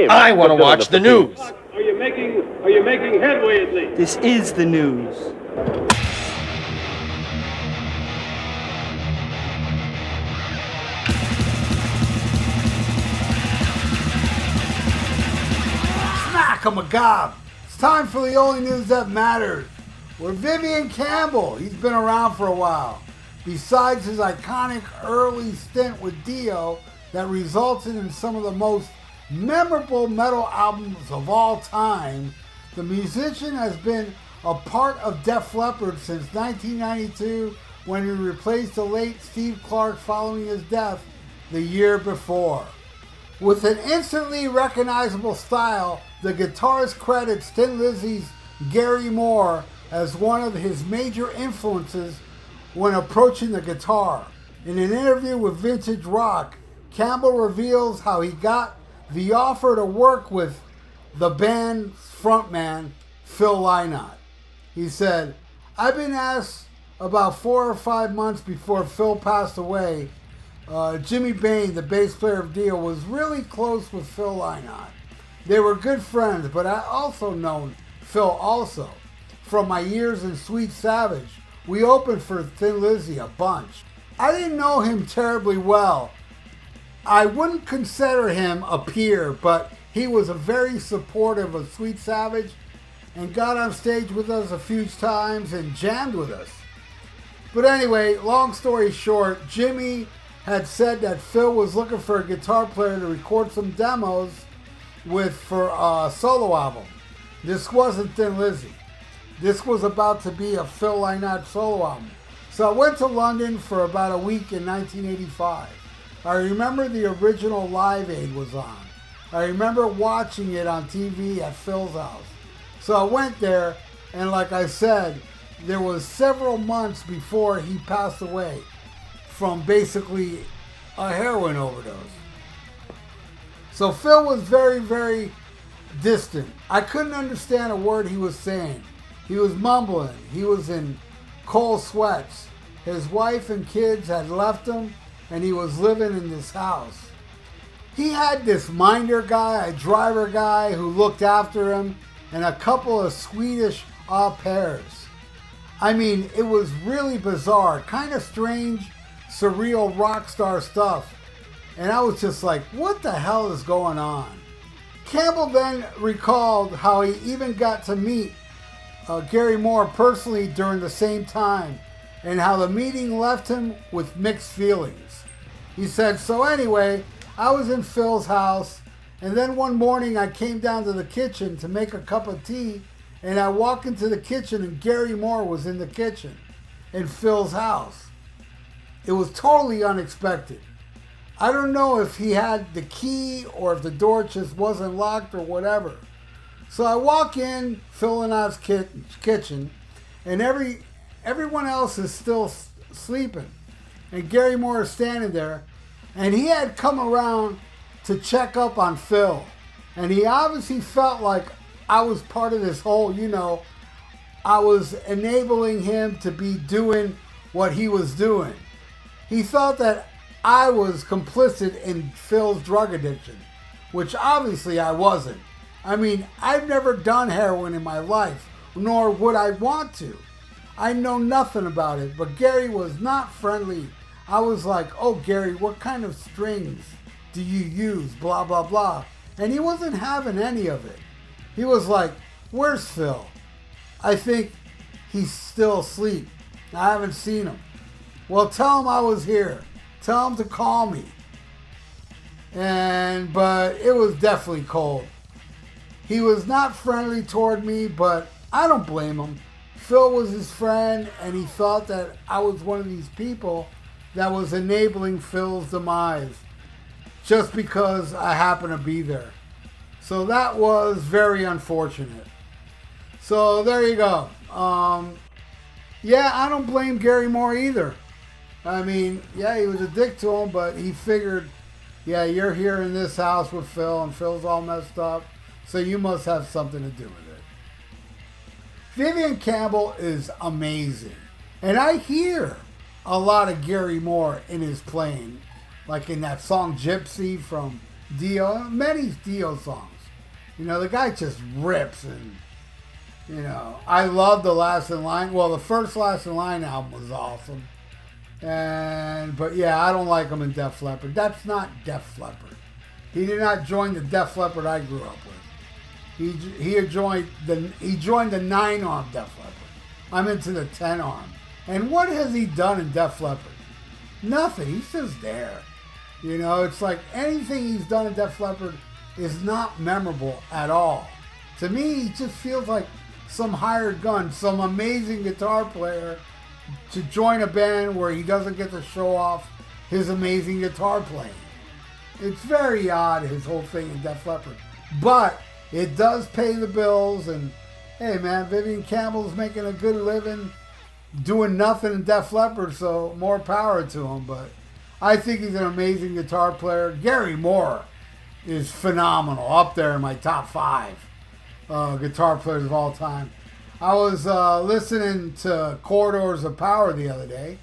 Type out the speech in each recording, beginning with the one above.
him. I want to watch the news. Are you making headway at least? This is the news. Smack-a-magob. It's time for the only news that matters. With Vivian Campbell. He's been around for a while. Besides his iconic early stint with Dio that resulted in some of the most memorable metal albums of all time, the musician has been a part of Def Leppard since 1992 when he replaced the late Steve Clark following his death the year before. With an instantly recognizable style, the guitarist credits Thin Lizzy's Gary Moore as one of his major influences when approaching the guitar. In an interview with Vintage Rock, Campbell reveals how he got the offer to work with the band's frontman, Phil Lynott. He said, "I've been asked about 4 or 5 months before Phil passed away. Jimmy Bain, the bass player of Dio, was really close with Phil Lynott. They were good friends, but I also known Phil also from my years in Sweet Savage. We opened for Thin Lizzy a bunch. I didn't know him terribly well. I wouldn't consider him a peer, but he was a very supportive of Sweet Savage and got on stage with us a few times and jammed with us." But anyway, long story short, Jimmy had said that Phil was looking for a guitar player to record some demos with for a solo album. This wasn't Thin Lizzy. This was about to be a Phil Lynott solo album. So I went to London for about a week in 1985. I remember the original Live Aid was on. I remember watching it on TV at Phil's house. So I went there, and like I said, there was several months before he passed away from basically a heroin overdose. So Phil was very, very distant. I couldn't understand a word he was saying. He was mumbling. He was in cold sweats. His wife and kids had left him, and he was living in this house. He had this minder guy, a driver guy who looked after him, and a couple of Swedish au pairs. I mean, it was really bizarre, kind of strange, surreal rock star stuff. And I was just like, what the hell is going on? Campbell then recalled how he even got to meet Gary Moore personally during the same time, and how the meeting left him with mixed feelings. He said, "So anyway, I was in Phil's house, and then one morning I came down to the kitchen to make a cup of tea, and I walked into the kitchen and Gary Moore was in the kitchen in Phil's house. It was totally unexpected. I don't know if he had the key or if the door just wasn't locked or whatever. So I walk in Phil Lynott's kitchen, and everyone else is still sleeping, and Gary Moore is standing there, and he had come around to check up on Phil, and he obviously felt like I was part of this whole, I was enabling him to be doing what he was doing. He thought that I was complicit in Phil's drug addiction, which obviously I wasn't. I mean, I've never done heroin in my life, nor would I want to. I know nothing about it, but Gary was not friendly. I was like, "Oh, Gary, what kind of strings do you use? Blah, blah, blah." And he wasn't having any of it. He was like, "Where's Phil? I think he's still asleep. I haven't seen him." "Well, tell him I was here. Tell him to call me." But it was definitely cold. He was not friendly toward me, but I don't blame him. Phil was his friend, and he thought that I was one of these people that was enabling Phil's demise just because I happened to be there. So that was very unfortunate. So there you go. I don't blame Gary Moore either. I mean, he was a dick to him, but he figured, you're here in this house with Phil, and Phil's all messed up, so you must have something to do with it. Vivian Campbell is amazing. And I hear a lot of Gary Moore in his playing. Like in that song Gypsy from Dio, many Dio songs. You know, the guy just rips, and you know, I love the Last in Line. Well, the first Last in Line album was awesome, but yeah, I don't like him in Def Leppard. That's not Def Leppard. He did not join the Def Leppard I grew up with. He joined the 9-arm Def Leppard. I'm into the 10-arm. And what has he done in Def Leppard? Nothing. He's just there. You know, it's like anything he's done in Def Leppard is not memorable at all. To me, he just feels like some hired gun, some amazing guitar player to join a band where he doesn't get to show off his amazing guitar playing. It's very odd, his whole thing in Def Leppard. But it does pay the bills, and hey man, Vivian Campbell's making a good living doing nothing in Def Leppard, so more power to him. But I think he's an amazing guitar player. Gary Moore is phenomenal, up there in my top 5 guitar players of all time. I was listening to Corridors of Power the other day,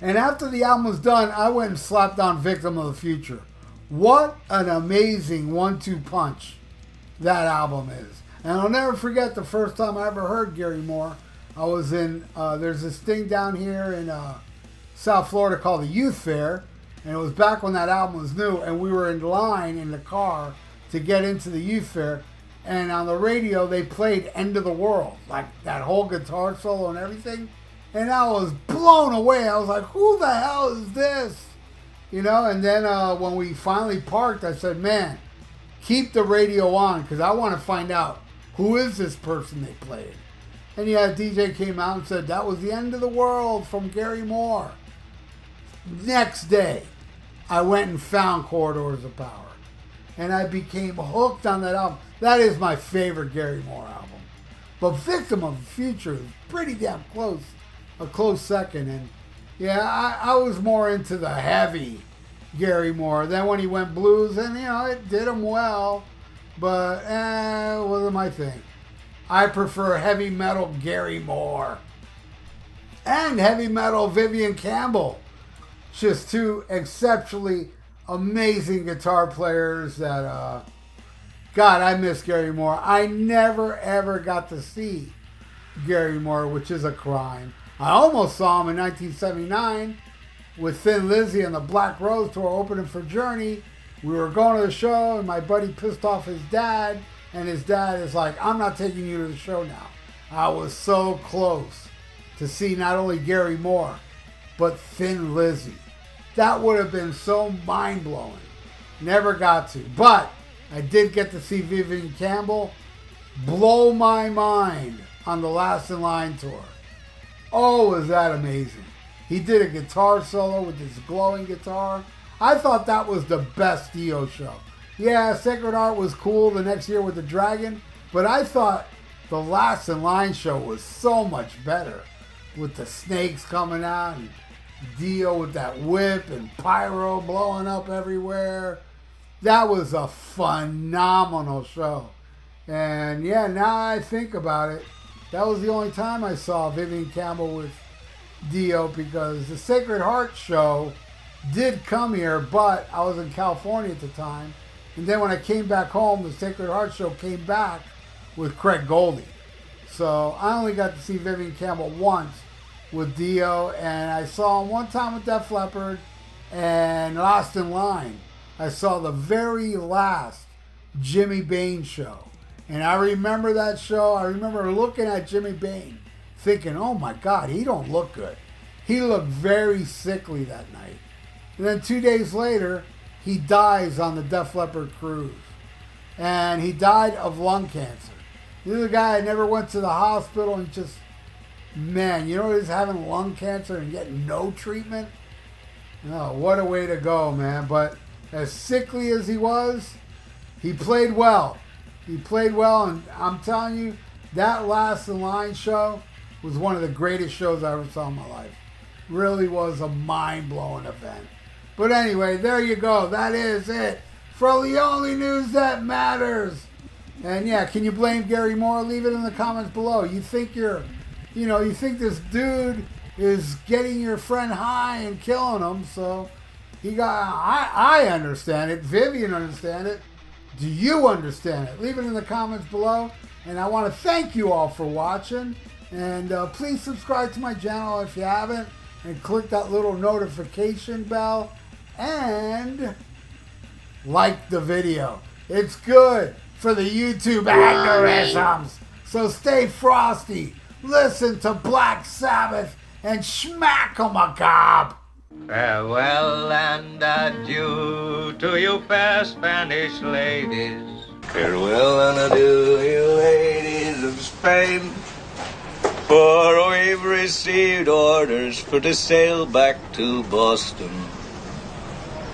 and after the album was done, I went and slapped on Victim of the Future. What an amazing 1-2 punch that album is. And I'll never forget the first time I ever heard Gary Moore. I was in, there's this thing down here in South Florida called the Youth Fair, and it was back when that album was new, and we were in line in the car to get into the Youth Fair, and on the radio they played End of the World, like that whole guitar solo and everything, and I was blown away. I was like, who the hell is this? You know, and then when we finally parked, I said, man, keep the radio on, because I want to find out who is this person they played. And yeah, DJ came out and said, that was the End of the World from Gary Moore. Next day, I went and found Corridors of Power, and I became hooked on that album. That is my favorite Gary Moore album. But Victim of the Future is pretty damn close, a close second. And yeah, I was more into the heavy Gary Moore. Then when he went blues, and you know, it did him well, but it wasn't my thing. I prefer heavy metal Gary Moore and heavy metal Vivian Campbell. Just two exceptionally amazing guitar players that, God, I miss Gary Moore. I never ever got to see Gary Moore, which is a crime. I almost saw him in 1979 with Thin Lizzy and the Black Rose tour opening for Journey. We were going to the show, and my buddy pissed off his dad, and his dad is like, I'm not taking you to the show now. I was so close to see not only Gary Moore, but Thin Lizzy. That would have been so mind-blowing. Never got to. But I did get to see Vivian Campbell blow my mind on the Last in Line tour. Oh, was that amazing. He did a guitar solo with his glowing guitar. I thought that was the best Dio show. Yeah, Sacred Heart was cool the next year with the Dragon, but I thought the Last in Line show was so much better with the snakes coming out and Dio with that whip and pyro blowing up everywhere. That was a phenomenal show. And yeah, now I think about it, that was the only time I saw Vivian Campbell with Dio, because the Sacred Heart show did come here, but I was in California at the time. And then when I came back home, the Sacred Heart show came back with Craig Goldie. So I only got to see Vivian Campbell once with Dio, and I saw him one time with Def Leppard and Last in Line. I saw the very last Jimmy Bain show. And I remember that show. I remember looking at Jimmy Bain thinking, oh my God, he don't look good. He looked very sickly that night. And then 2 days later, he dies on the Def Leppard cruise. And he died of lung cancer. This is a guy that never went to the hospital, and just, man, you know what it is, having lung cancer and getting no treatment? Oh, what a way to go, man. But as sickly as he was, he played well. He played well, and I'm telling you, that Last in Line show was one of the greatest shows I ever saw in my life. Really was a mind-blowing event. But anyway, there you go. That is it for the only news that matters. And yeah, can you blame Gary Moore? Leave it in the comments below. You think you think this dude is getting your friend high and killing him, so I understand it. Vivian understand it. Do you understand it? Leave it in the comments below. And I want to thank you all for watching. And please subscribe to my channel if you haven't. And click that little notification bell. And like the video. It's good for the YouTube algorithms. So stay frosty. Listen to Black Sabbath and smack 'em a gob. Farewell and adieu to you fair Spanish ladies. Farewell and adieu, you ladies of Spain. For we've received orders for to sail back to Boston.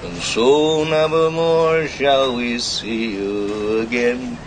And so nevermore shall we see you again.